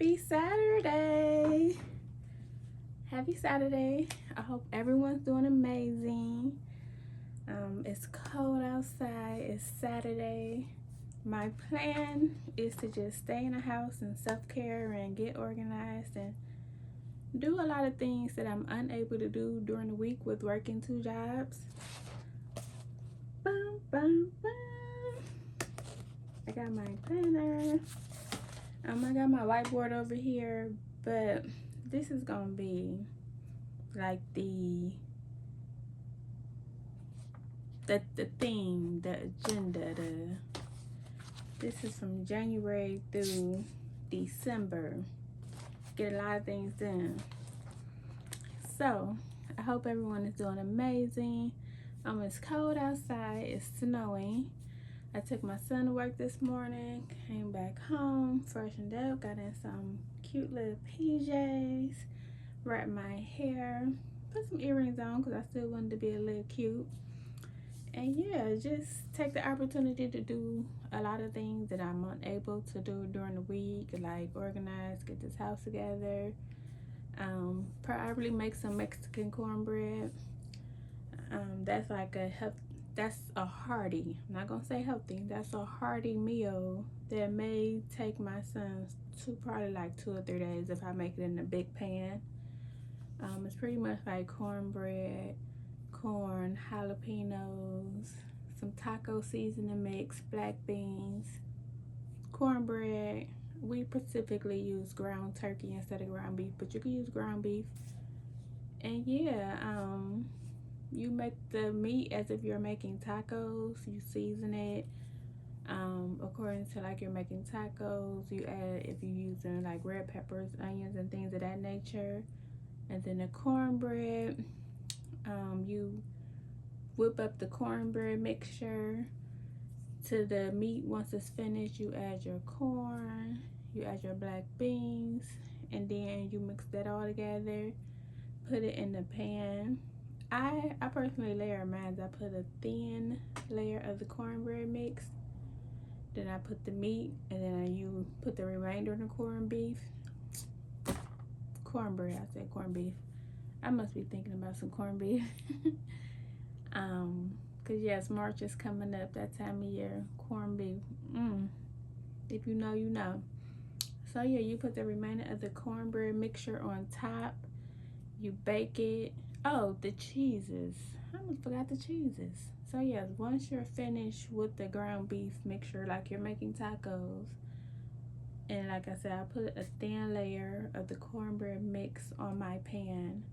Happy Saturday. Happy Saturday. I hope everyone's doing amazing. It's cold outside. It's Saturday. My plan is to just stay in the house and self-care and get organized and do a lot of things that I'm unable to do during the week with working 2 jobs. Boom, boom, boom. I got my planner. I got my whiteboard over here, but this is gonna be like the theme, the agenda. This is from January through December. Get a lot of things done. So I hope everyone is doing amazing. It's cold outside. It's snowing. I took my son to work this morning, came back home, freshened up, got in some cute little PJs, wrapped my hair, put some earrings on because I still wanted to be a little cute. And yeah, just take the opportunity to do a lot of things that I'm unable to do during the week, like organize, get this house together, probably make some Mexican cornbread. That's like that's a hearty, I'm not gonna say healthy, that's a hearty meal that may take my sons to probably like 2 or 3 days if I make it in a big pan. It's pretty much like cornbread, corn, jalapenos, some taco seasoning mix, black beans, cornbread. We specifically use ground turkey instead of ground beef, but you can use ground beef. And yeah, you make the meat as if you're making tacos. You season it according to like you're making tacos. You add, if you're using like red peppers, onions, and things of that nature. And then the cornbread, you whip up the cornbread mixture to the meat. Once it's finished, you add your corn, you add your black beans, and then you mix that all together, put it in the pan. I personally layer mine. I put a thin layer of the cornbread mix, then I put the meat, and then you put the remainder of the corned beef. Cornbread, I said corned beef. I must be thinking about some corned beef. Cause yes, March is coming up, that time of year. Corned beef. If you know, you know. So yeah, you put the remainder of the cornbread mixture on top. You bake it. Oh, the cheeses. I almost forgot the cheeses. So yes, once you're finished with the ground beef mixture, like you're making tacos, and like I said, I put a thin layer of the cornbread mix on my pan.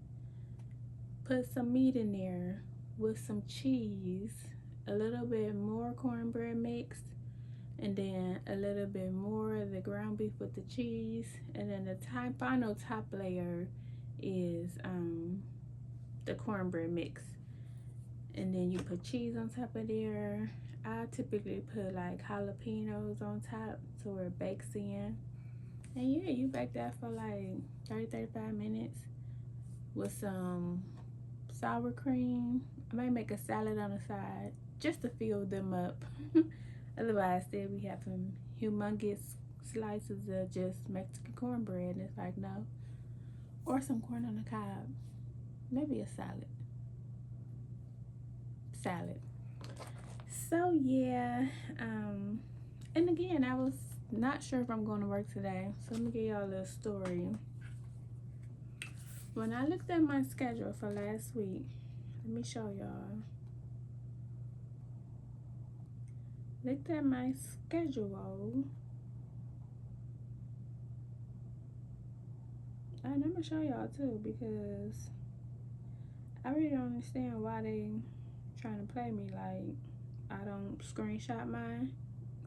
Put some meat in there with some cheese, a little bit more cornbread mix, and then a little bit more of the ground beef with the cheese, and then the final top layer is the cornbread mix, and then you put cheese on top of there. I typically put like jalapenos on top so where it bakes in, and yeah, you bake that for like 30-35 minutes with some sour cream. I might make a salad on the side just to fill them up. Otherwise, still we have some humongous slices of just Mexican cornbread, and it's like no. Or some corn on the cob. Maybe a salad. So yeah, and again, I was not sure if I'm going to work today. So let me give y'all a little story. When I looked at my schedule for last week, let me show y'all. Looked at my schedule. And I'm gonna show y'all too, because I really don't understand why they trying to play me like I don't screenshot my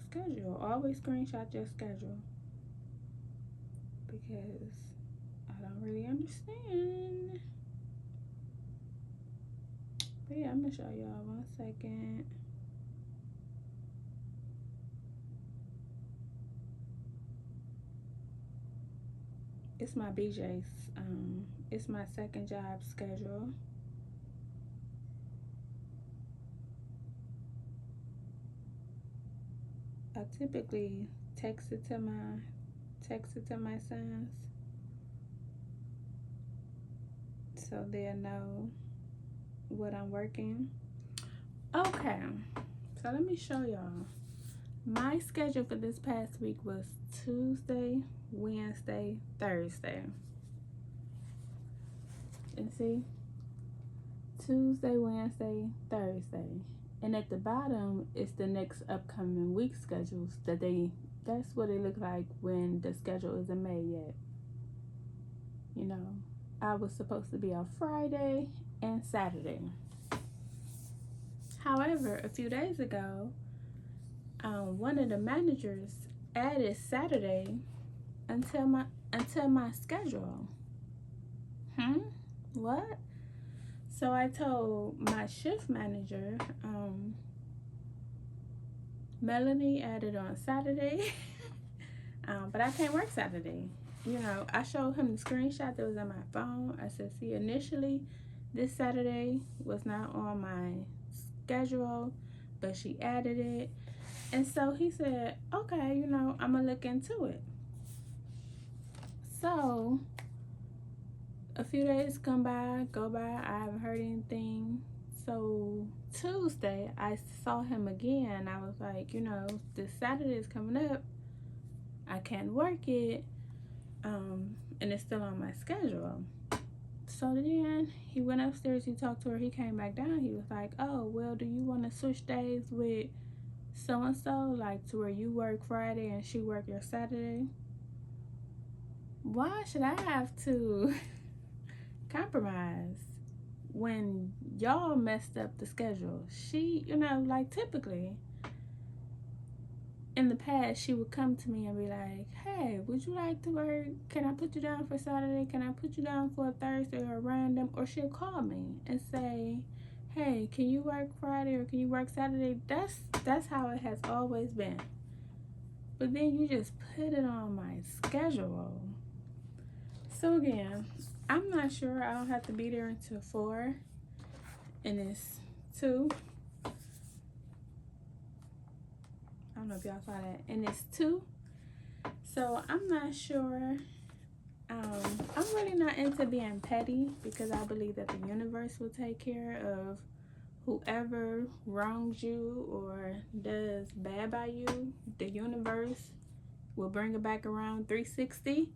schedule. Always screenshot your schedule, because I don't really understand. But yeah, I'm gonna show y'all 1 second. It's my BJ's. It's my second job schedule. I typically text it to my text it to my sons so they'll know what I'm working. Okay, so let me show y'all. My schedule for this past week was Tuesday, Wednesday, Thursday. And see, Tuesday, Wednesday, Thursday. And at the bottom is the next upcoming week schedules that's what it looked like when the schedule isn't made yet. You know, I was supposed to be on Friday and Saturday. However, a few days ago, one of the managers added Saturday until my schedule. What? So I told my shift manager, Melanie added on Saturday, but I can't work Saturday. You know, I showed him the screenshot that was on my phone. I said, see, initially this Saturday was not on my schedule, but she added it. And so he said, okay, you know, I'm gonna look into it. So a few days go by, I haven't heard anything. So Tuesday I saw him again. I was like, you know, this Saturday is coming up, I can't work it, and it's still on my schedule. So then he went upstairs, he talked to her, he came back down, he was like, oh, well, do you want to switch days with so and so, like to where you work Friday and she work your Saturday? Why should I have to compromise when y'all messed up the schedule? She, you know, like typically in the past she would come to me and be like, hey, would you like to work? Can I put you down for Saturday? Can I put you down for a Thursday or a random? Or she'll call me and say, hey, can you work Friday or can you work Saturday? That's how it has always been. But then you just put it on my schedule. So again, I'm not sure. I don't have to be there until 4, and it's 2. I don't know if y'all saw that. And it's 2. So I'm not sure. I'm really not into being petty because I believe that the universe will take care of whoever wrongs you or does bad by you. The universe will bring it back around 360.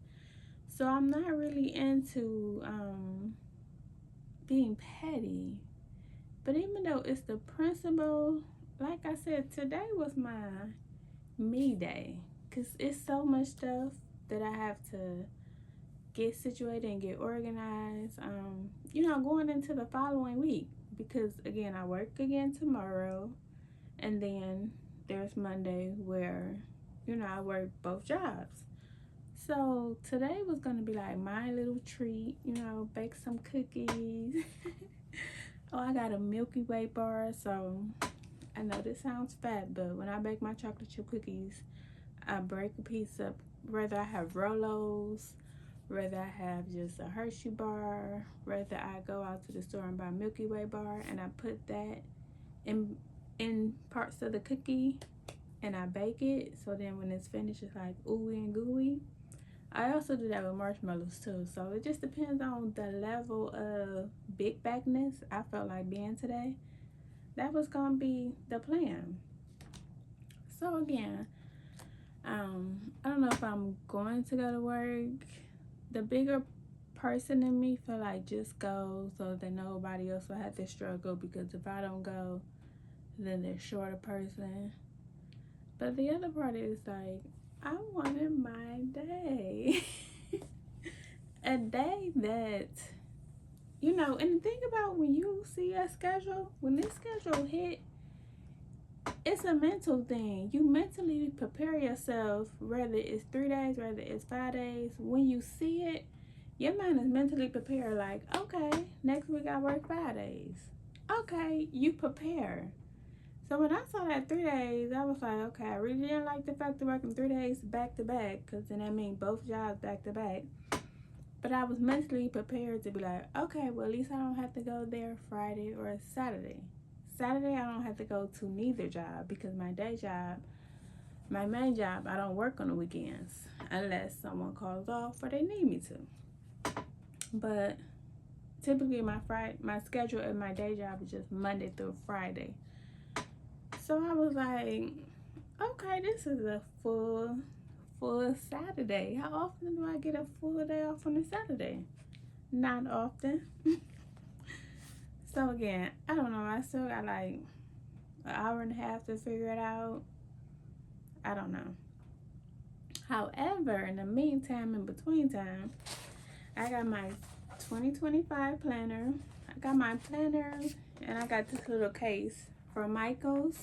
So I'm not really into being petty. But even though it's the principle, like I said, today was my me day. Because it's so much stuff that I have to get situated and get organized, you know, going into the following week. Because, again, I work again tomorrow. And then there's Monday where, you know, I work both jobs. So today was going to be like my little treat, you know, bake some cookies. Oh, I got a Milky Way bar, so I know this sounds fat, but when I bake my chocolate chip cookies, I break a piece up, whether I have Rolos, whether I have just a Hershey bar, whether I go out to the store and buy a Milky Way bar, and I put that in parts of the cookie, and I bake it, so then when it's finished, it's like ooey and gooey. I also do that with marshmallows too, so it just depends on the level of big backness I felt like being today. That was gonna be the plan. So again, I don't know if I'm going to go to work. The bigger person in me feel like just go so that nobody else will have to struggle, because if I don't go, then they're short a person. But the other part is like, I wanted my day. A day that, you know, and think about when you see a schedule, when this schedule hit, it's a mental thing. You mentally prepare yourself, whether it's 3 days, whether it's 5 days. When you see it, your mind is mentally prepared, like, okay, next week I work 5 days. Okay, you prepare. So when I saw that 3 days, I was like, okay, I really didn't like the fact of working 3 days back to back, because then that means both jobs back to back. But I was mentally prepared to be like, okay, well, at least I don't have to go there Friday or Saturday. Saturday, I don't have to go to neither job, because my day job, my main job, I don't work on the weekends unless someone calls off or they need me to. But typically my schedule at my day job is just Monday through Friday. So I was like, okay, this is a full Saturday. How often do I get a full day off on a Saturday? Not often. So again, I don't know. I still got like an hour and a half to figure it out. I don't know. However, in the meantime, in between time, I got my 2025 planner. I got my planner, and I got this little case from Michaels.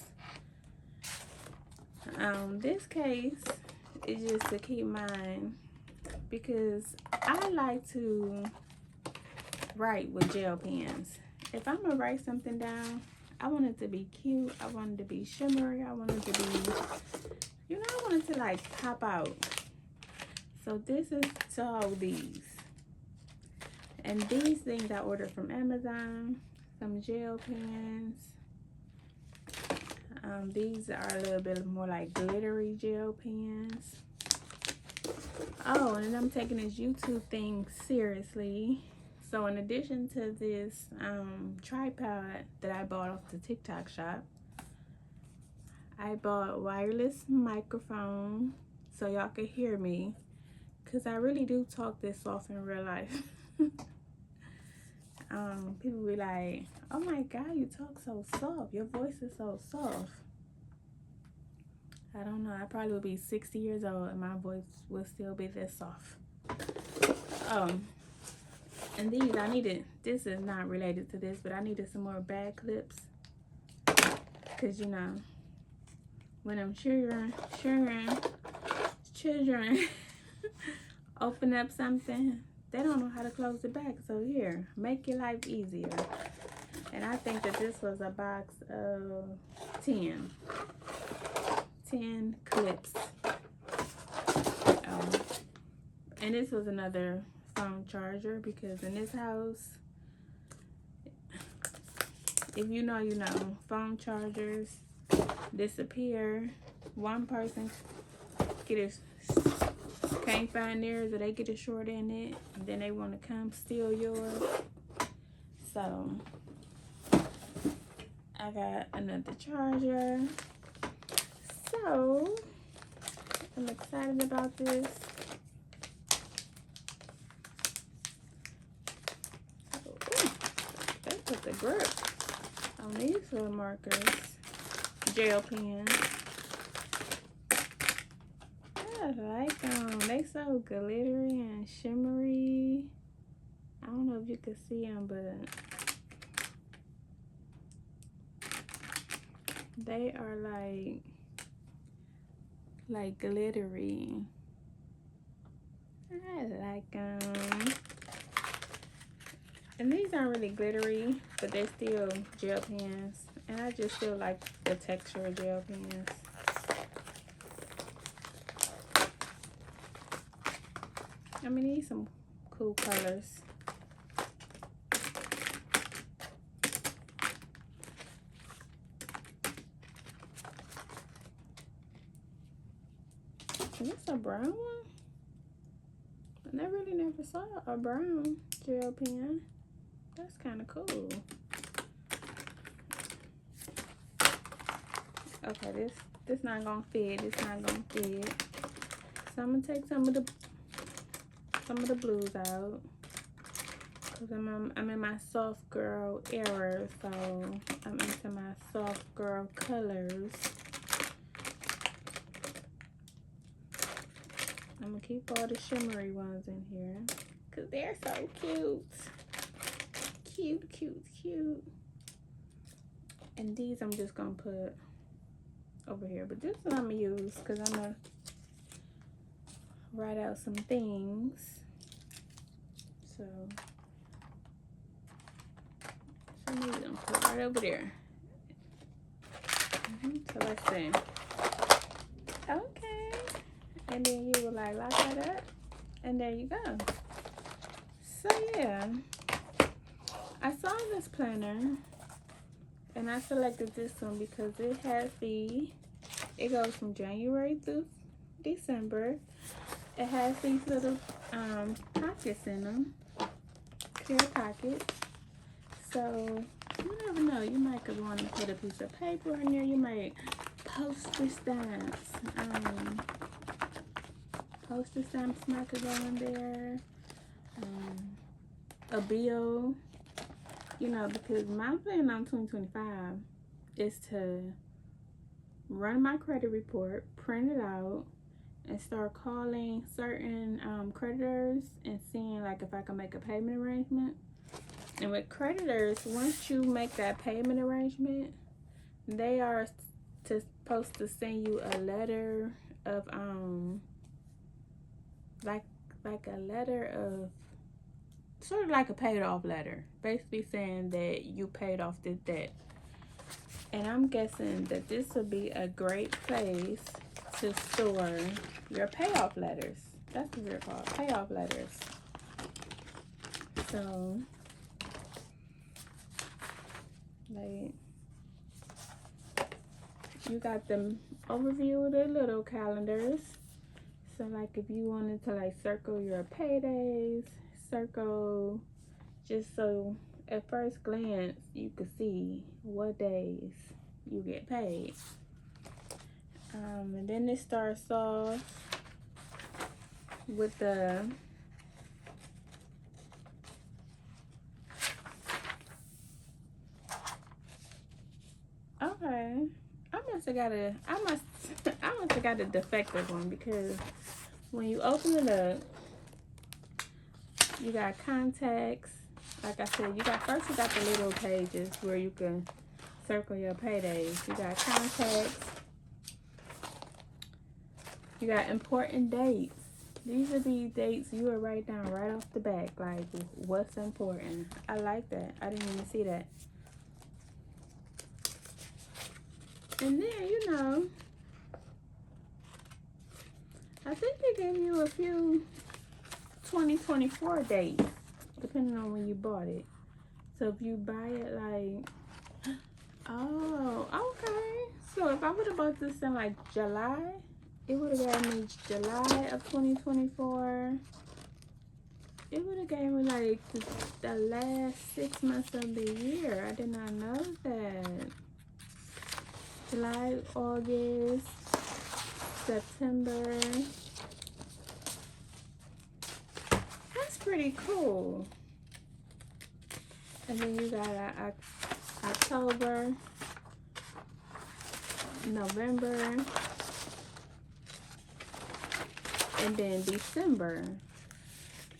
This case is just to keep mine because I like to write with gel pens. If I'm gonna write something down, I want it to be cute. I want it to be shimmery. I want it to be, you know, I want it to like pop out. So this is to hold these. And these things I ordered from Amazon. Some gel pens. These are a little bit more like glittery gel pens. Oh, and I'm taking this YouTube thing seriously. So in addition to this tripod that I bought off the TikTok shop, I bought a wireless microphone so y'all could hear me, because I really do talk this soft in real life. People be like, oh my God, you talk so soft. Your voice is so soft. I don't know. I probably would be 60 years old and my voice will still be this soft. And these, I needed, this is not related to this, but I needed some more bag clips. Because, you know, when them children open up something, they don't know how to close the back. So here, make your life easier. And I think that this was a box of 10 clips. And this was another phone charger, because in this house, if you know, you know, phone chargers disappear. One person can't find theirs, or they get a short in it, and then they want to come steal yours. So I got another charger. So I'm excited about this. They put the grip on these little markers, gel pens. I like them. They so glittery and shimmery. I don't know if you can see them, but they are like glittery. I like them. And these aren't really glittery, but they're still gel pens. And I just still like the texture of gel pens. I mean, these some cool colors. Is this a brown one? I really never saw a brown gel pen. That's kind of cool. Okay, this not gonna fit. It's not gonna fit. So I'm gonna take some of the blues out, because I'm in my soft girl era, so I'm into my soft girl colors. I'm gonna keep all the shimmery ones in here because they're so cute. Cute, cute, cute. And these I'm just gonna put over here, but this one I'm gonna use because I'm gonna write out some things. So I'm gonna put right over there. So let's see. Okay. And then you will like lock that up, and there you go. So yeah, I saw this planner and I selected this one because it it goes from January through December. It has these little pockets in them, clear pockets. So you never know. You might want to put a piece of paper in there. You might postage stamps. Postage stamps might could go in there. A bill. You know, because my plan on 2025 is to run my credit report, print it out, and start calling certain creditors and seeing like if I can make a payment arrangement. And with creditors, once you make that payment arrangement, they are supposed to send you a letter of like a letter of sort of like a paid off letter, basically saying that you paid off the debt. And I'm guessing that this will be a great place to store your payoff letters. That's what they're called, payoff letters. So, like, you got the overview of the little calendars. So, like, if you wanted to, like, circle your paydays, circle just so at first glance you could see what days you get paid. And then it starts off with the okay. I must have got a defective one, because when you open it up, you got contacts. Like I said, you got the little pages where you can circle your paydays. You got contacts. You got important dates. These are the dates you will write down right off the back, like what's important. I like that. I didn't even see that. And then, you know, I think they gave you a few 2024 dates, depending on when you bought it. So if you buy it like, oh, okay. So if I would have bought this in like July, it would have given me July of 2024. It would have given me like the last 6 months of the year. I did not know that. July, August, September. That's pretty cool. And then you got October, November, and then December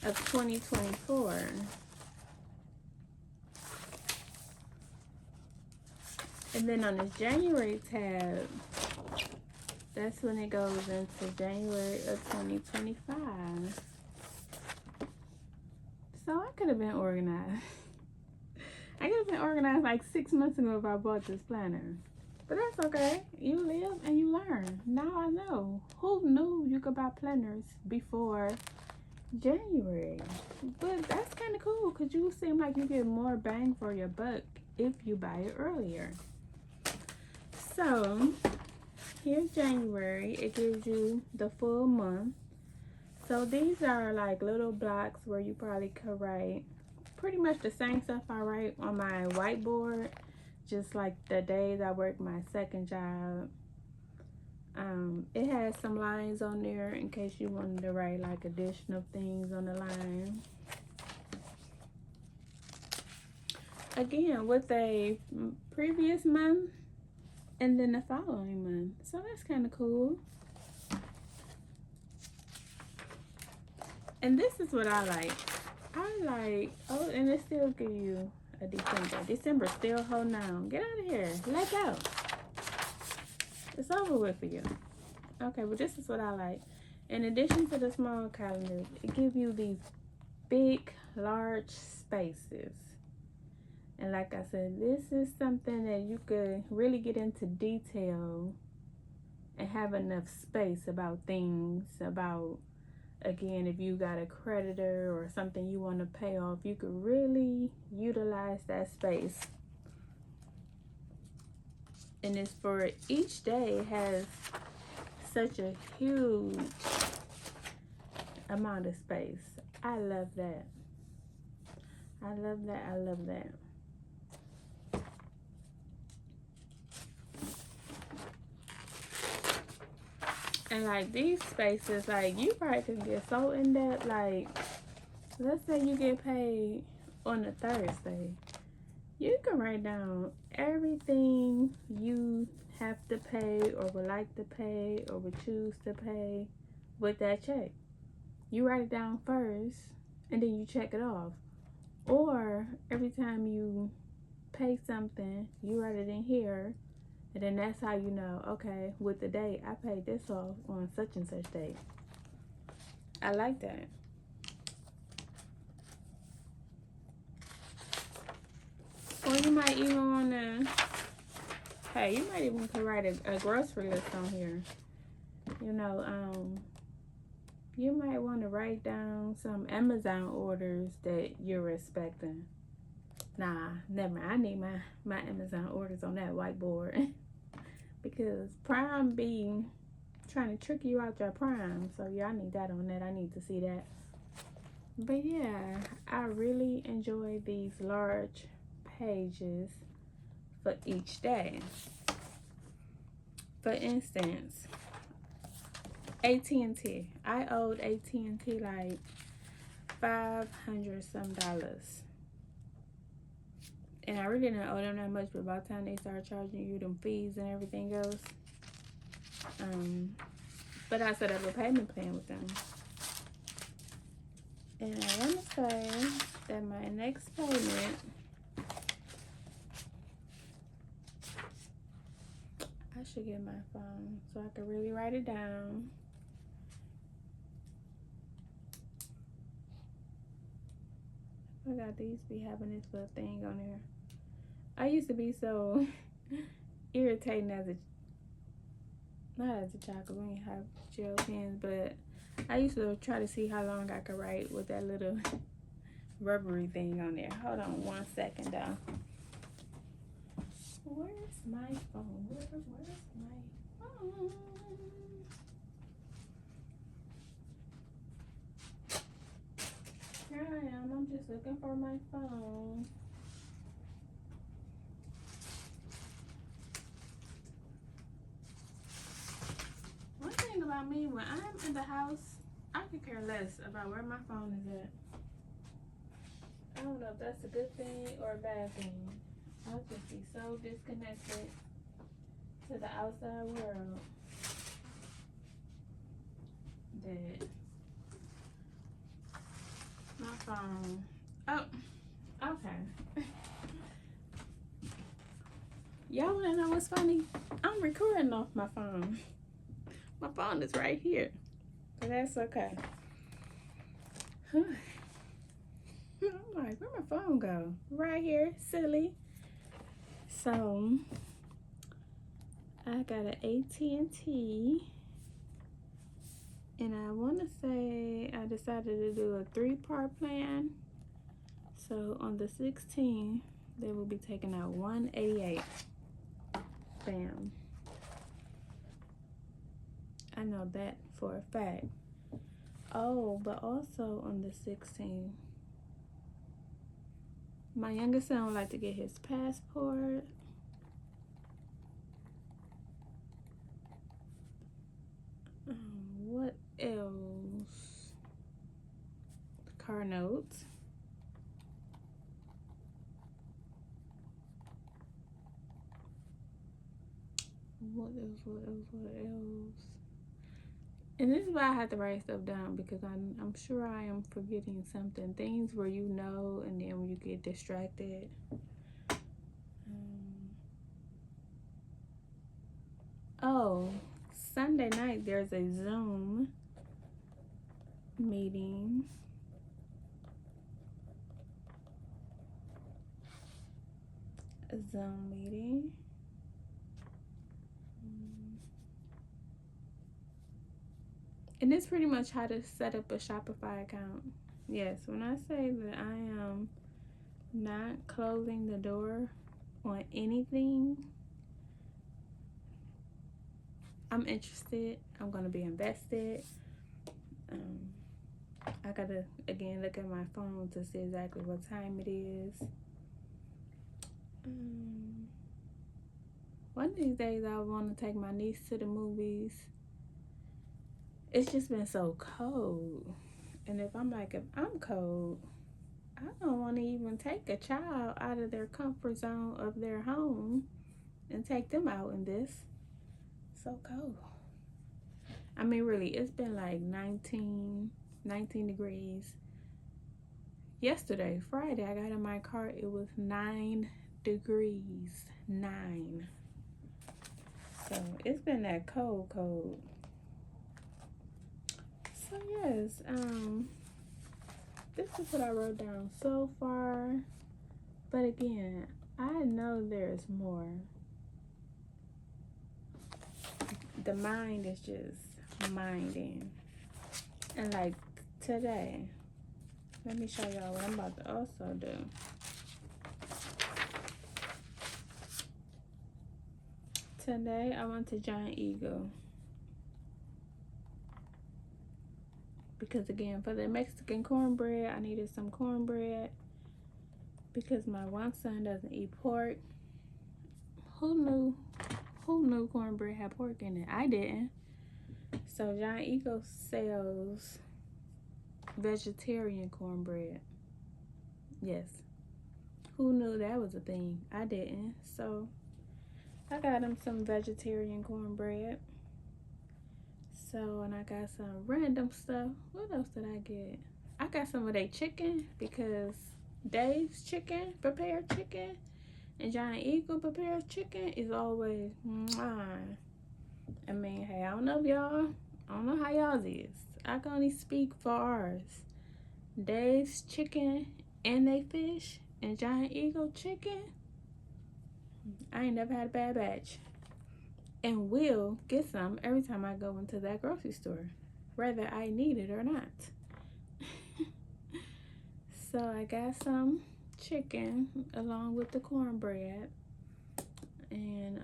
of 2024. And then on the January tab, that's when it goes into January of 2025. So I could have been organized. I could have been organized like 6 months ago if I bought this planner. But that's okay. You live and you learn. Now I know. Who knew you could buy planners before January? But that's kind of cool, because you seem like you get more bang for your buck if you buy it earlier. So here's January. It gives you the full month. So these are like little blocks where you probably could write pretty much the same stuff I write on my whiteboard, just like the days I work my second job. It has some lines on there in case you wanted to write like additional things on the line. Again, with a previous month and then the following month. So that's kind of cool. And this is what I like. Oh, and it still give you a December. December still holding on. Get out of here. Let go. It's over with for you. Okay, but this is what I like. In addition to the small calendars, it gives you these big, large spaces. And like I said, this is something that you could really get into detail and have enough space about things, about, again, if you got a creditor or something you want to pay off, you could really utilize that space. And it's for each day. It has such a huge amount of space. I love that. I love that. I love that. And like these spaces, like you probably can get so in depth. Like, let's say you get paid on a Thursday, you can write down everything you have to pay or would like to pay or would choose to pay with that check. You write it down first and then you check it off. Or every time you pay something, you write it in here, and then that's how you know, okay, with the date, I paid this off on such and such date. I like that. Or you might even want to, hey, you might even could write a grocery list on here. You know, you might want to write down some Amazon orders that you're expecting. Nah, never mind. I need my Amazon orders on that whiteboard. Because Prime be trying to trick you out your Prime. So yeah, I need that on that. I need to see that. But yeah, I really enjoy these large pages for each day. For instance, AT&T. I owed AT&T like $500 some. And I really didn't owe them that much, but by the time they start charging you them fees and everything else, but I set up a payment plan with them. And I want to say that my next payment, I should get my phone so I can really write it down. I got these be having this little thing on there. I used to be so irritating as a, not as a child, because we didn't have gel pens, but I used to try to see how long I could write with that little rubbery thing on there. Hold on one second, though. Where's my phone? Where's my phone? Here I am. I'm just looking for my phone. One thing about me, when I'm in the house, I could care less about where my phone is at. I don't know if that's a good thing or a bad thing. I'll just be so disconnected to the outside world that my phone. Oh, okay. Y'all wanna know what's funny? I'm recording off my phone. My phone is right here, but that's okay. I'm like, where my phone go? Right here, silly. So I got an AT&T, and I want to say I decided to do a 3-part plan. So on the 16th, they will be taking out $188. Bam. I know that for a fact. Oh, but also on the 16th, my youngest son would like to get his passport. What else? Car notes. What else? And this is why I have to write stuff down, because I'm sure I am forgetting something. Things where you know, and then when you get distracted. Oh, Sunday night there's a Zoom meeting. A Zoom meeting. And it's pretty much how to set up a Shopify account. Yes, when I say that I am not closing the door on anything, I'm interested. I'm gonna be invested. Um, I gotta again look at my phone to see exactly what time it is. One of these days I want to take my niece to the movies. It's just been so cold, and if I'm cold, I don't want to even take a child out of their comfort zone of their home and take them out in this. So cold. I mean, really, it's been like 19 degrees. Yesterday, Friday, I got in my car, it was 9 degrees. 9. So it's been that cold. So yes, this is what I wrote down so far. But again, I know there's more. The mind is just minding. And like today, let me show y'all what I'm about to also do. Today I went to Giant Eagle. Because again, for the Mexican cornbread, I needed some cornbread. Because my one son doesn't eat pork. Who knew cornbread had pork in it? I didn't. So Giant Eagle sells vegetarian cornbread. Yes. Who knew that was a thing? I didn't. So I got him some vegetarian cornbread. So, and I got some random stuff. What else did I get? I got some of their chicken because Dave's chicken, prepared chicken, and Giant Eagle prepared chicken is always mwah. I mean, hey, I don't know how y'all's is. I can only speak for ours. Dave's chicken and they fish and Giant Eagle chicken. I ain't never had a bad batch. And will get some every time I go into that grocery store, whether I need it or not. So I got some chicken along with the cornbread. And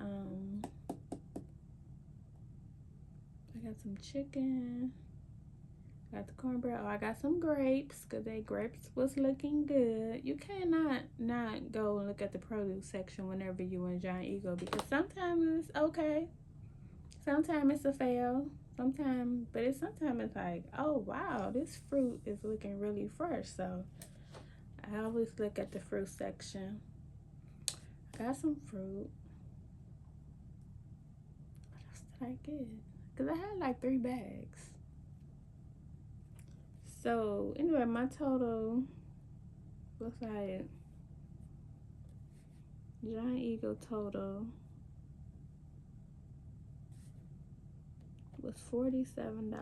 I got some chicken. Got the cornbread. Oh, I got some grapes because they grapes was looking good. You cannot not go and look at the produce section whenever you in Giant Eagle because sometimes it's okay. Sometimes it's a fail. Sometimes it's like, oh wow, this fruit is looking really fresh. So I always look at the fruit section. Got some fruit. What else did I get? Because I had like 3 bags. So anyway, my total was like Giant Eagle total was $47.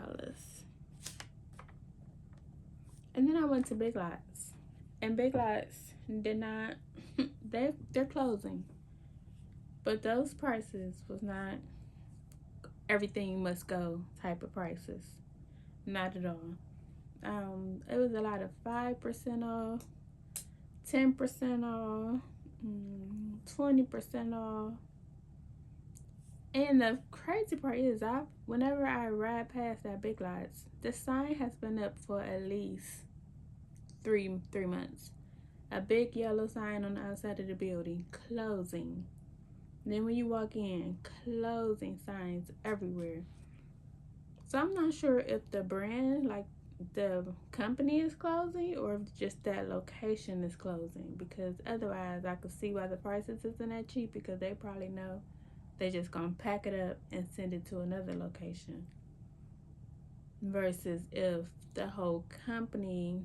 And then I went to Big Lots. And Big Lots did not they're closing. But those prices was not everything must go type of prices. Not at all. It was a lot of 5% off, 10% off, 20% off. And the crazy part is, whenever I ride past that Big Lots, the sign has been up for at least three months. A big yellow sign on the outside of the building, closing. Then when you walk in, closing signs everywhere. So I'm not sure if the brand, like the company is closing or if just that location is closing, because otherwise I could see why the prices isn't that cheap, because they probably know they just gonna pack it up and send it to another location, versus if the whole company,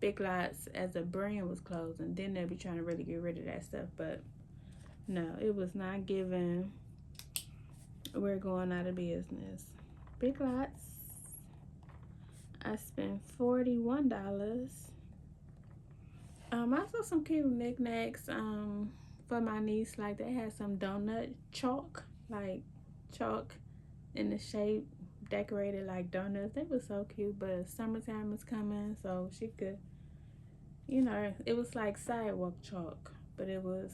Big Lots as a brand, was closing, then they'll be trying to really get rid of that stuff. But no, it was not given. We're going out of business. Big Lots, I spent $41. I saw some cute knickknacks for my niece. Like they had some donut chalk, like chalk in the shape, decorated like donuts. They were so cute. But summertime is coming, so she could, it was like sidewalk chalk, but it was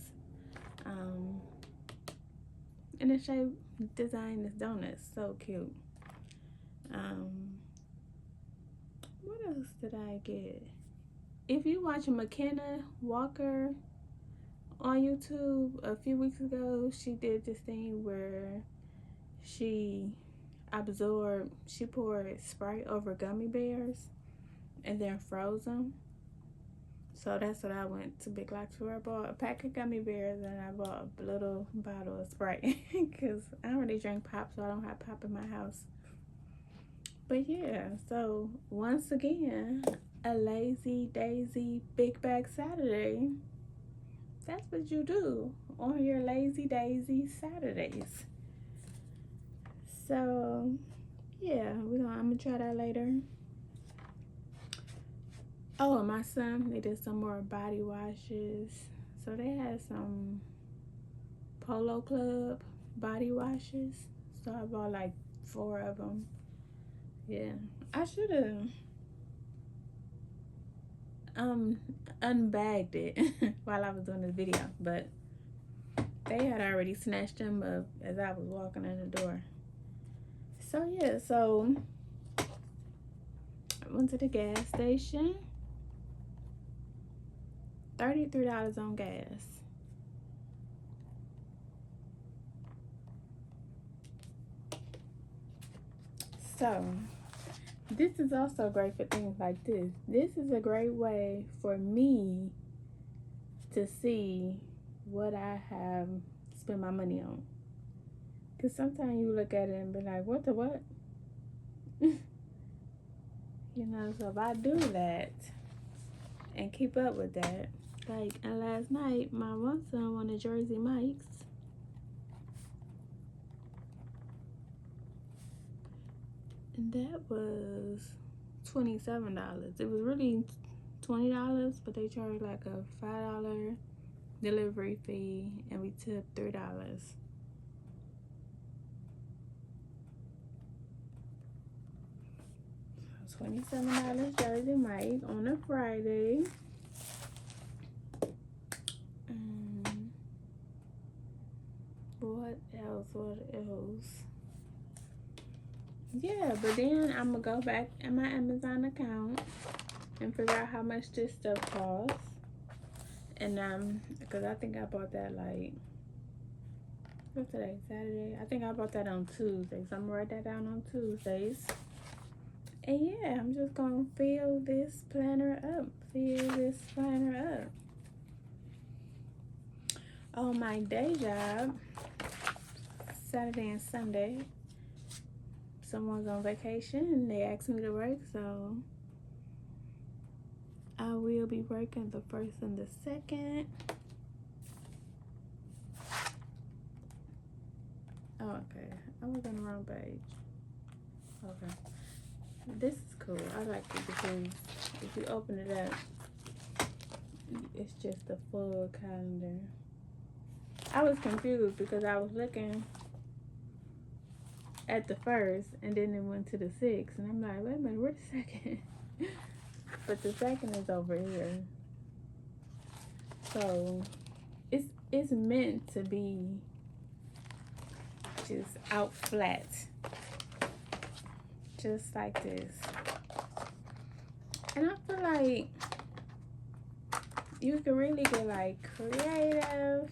And the shape design is donuts. So cute. What else did I get? If you watch McKenna Walker on YouTube a few weeks ago, she did this thing where she poured Sprite over gummy bears and then froze them. So that's what I went to Big Lots for. I bought a pack of gummy bears and I bought a little bottle of Sprite because I don't really drink pop, so I don't have pop in my house. But yeah, so once again, a lazy daisy big bag Saturday. That's what you do on your lazy daisy Saturdays. So yeah, I'm gonna try that later. Oh, my son needed some more body washes. So they had some Polo Club body washes. So I bought like 4 of them. Yeah, I should have unbagged it while I was doing this video, but they had already snatched them up as I was walking in the door. So yeah, so I went to the gas station. $33 on gas. So this is also great for things like this. This is a great way for me to see what I have spent my money on. Because sometimes you look at it and be like, what the what? You know, so if I do that and keep up with that, like, and last night, my one son wanted Jersey Mike's. And that was $27. It was really $20, but they charged like a $5 delivery fee, and we tipped $3. $27 Jersey Mike on a Friday. What else? Yeah, but then I'm gonna go back in my Amazon account and figure out how much this stuff costs. And because I think I bought that like, what's today? Saturday? I think I bought that on Tuesdays. So I'm gonna write that down on Tuesdays. And yeah, I'm just gonna fill this planner up. On my day job, Saturday and Sunday, someone's on vacation and they asked me to work, so I will be working the 1st and the 2nd. Oh, okay. I was on the wrong page. Okay. This is cool. I like it because if you open it up, it's just a full calendar. I was confused because I was looking at the 1st and then it went to the 6th, and I'm like, wait a minute, where's the 2nd? But the 2nd is over here. So it's meant to be just out flat, just like this. And I feel like you can really get like creative.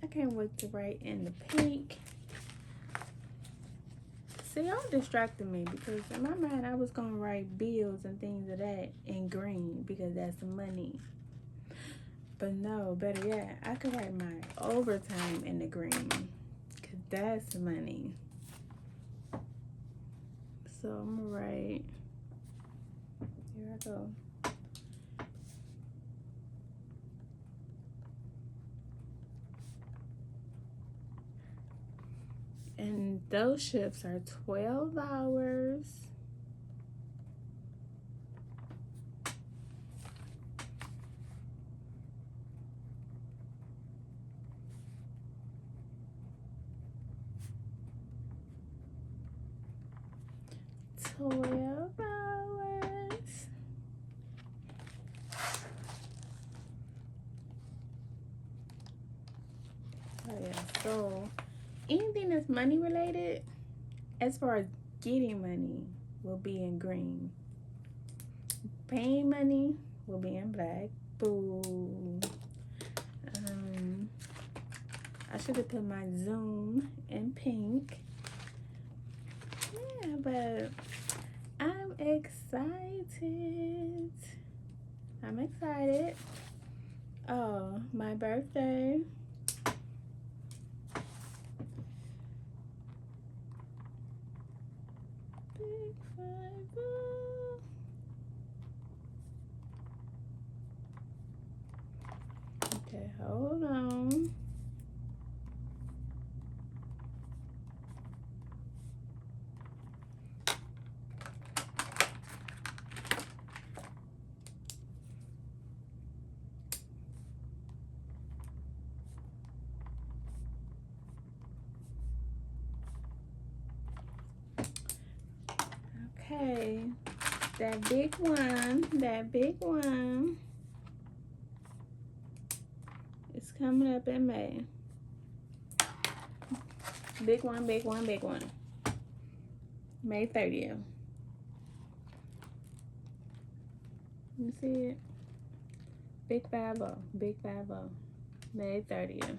I can't wait to write in the pink. See, y'all distracted me because in my mind I was gonna write bills and things of that in green because that's money. But no, better yet, I could write my overtime in the green because that's money. So I'm gonna write, here I go. And those shifts are 12 hours. Oh yes. control. Anything that's money related, as far as getting money, will be in green. Paying money will be in black. Boo. I should have put my Zoom in pink. Yeah, but I'm excited. I'm excited. Oh, my birthday. Big 5. Okay, hold on. Okay, that big one is coming up in May. Big one. May 30th. You see it? Big 50. May 30th.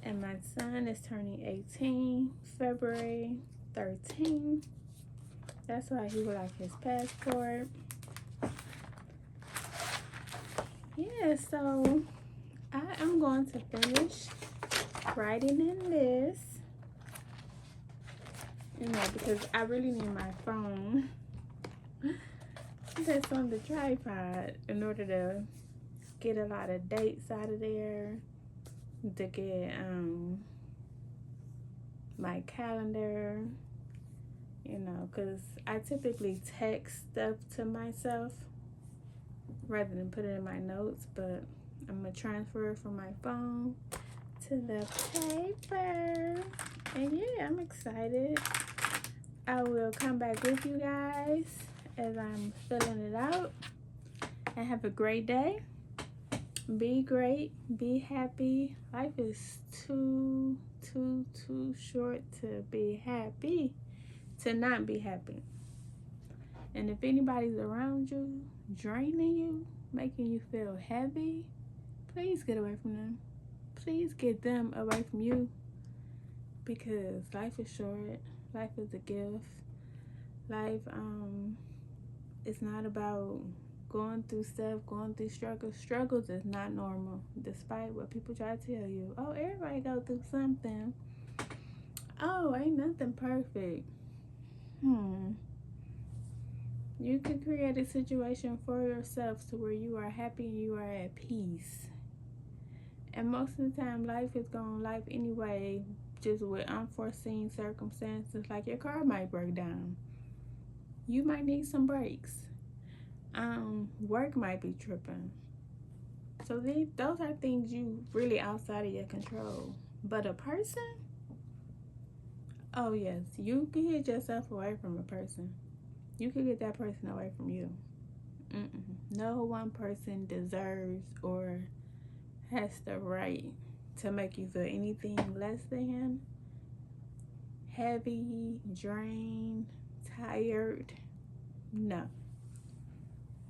And my son is turning 18, February 13th. That's why he would like his passport. Yeah, so I am going to finish writing in this. You know, because I really need my phone that's on the tripod in order to get a lot of dates out of there, to get my calendar, you know, because I typically text stuff to myself rather than put it in my notes, but I'm gonna transfer it from my phone to the paper. And yeah, I'm excited. I will come back with you guys as I'm filling it out. And have a great day. Be great. Be happy. Life is too short to be happy. To not be happy. And if anybody's around you, draining you, making you feel heavy, please get away from them. Please get them away from you. Because life is short. Life is a gift. Life it's not about going through stuff, going through struggles. Struggles is not normal, despite what people try to tell you. Oh, everybody go through something. Oh, ain't nothing perfect. You can create a situation for yourself to where you are happy and you are at peace. And most of the time, life is going life anyway, just with unforeseen circumstances. Like your car might break down. You might need some brakes. Work might be tripping. So those are things you really outside of your control. But a person, oh yes, you can get yourself away from a person. You can get that person away from you. No one person deserves or has the right to make you feel anything less than, heavy, drained, tired. No.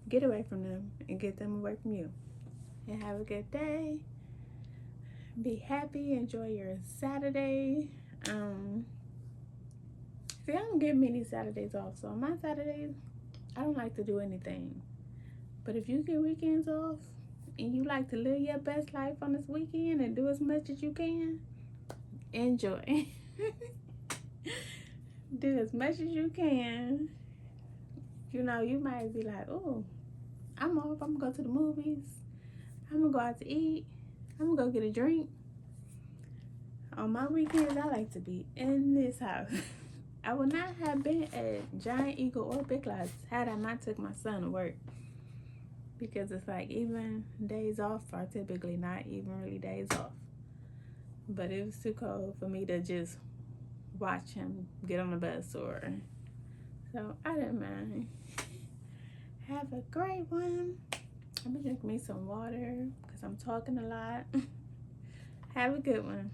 Get away from them and get them away from you. And have a good day. Be happy. Enjoy your Saturday. See, I don't get many Saturdays off. So on my Saturdays, I don't like to do anything. But if you get weekends off and you like to live your best life on this weekend and do as much as you can, enjoy. Do as much as you can. You know, you might be like, oh, I'm off. I'm going to go to the movies. I'm going to go out to eat. I'm going to go get a drink. On my weekends, I like to be in this house. I would not have been at Giant Eagle or Big Lots had I not took my son to work. Because it's like even days off are typically not even really days off. But it was too cold for me to just watch him get on the bus or... So I didn't mind. Have a great one. I'm gonna drink me some water because I'm talking a lot. Have a good one.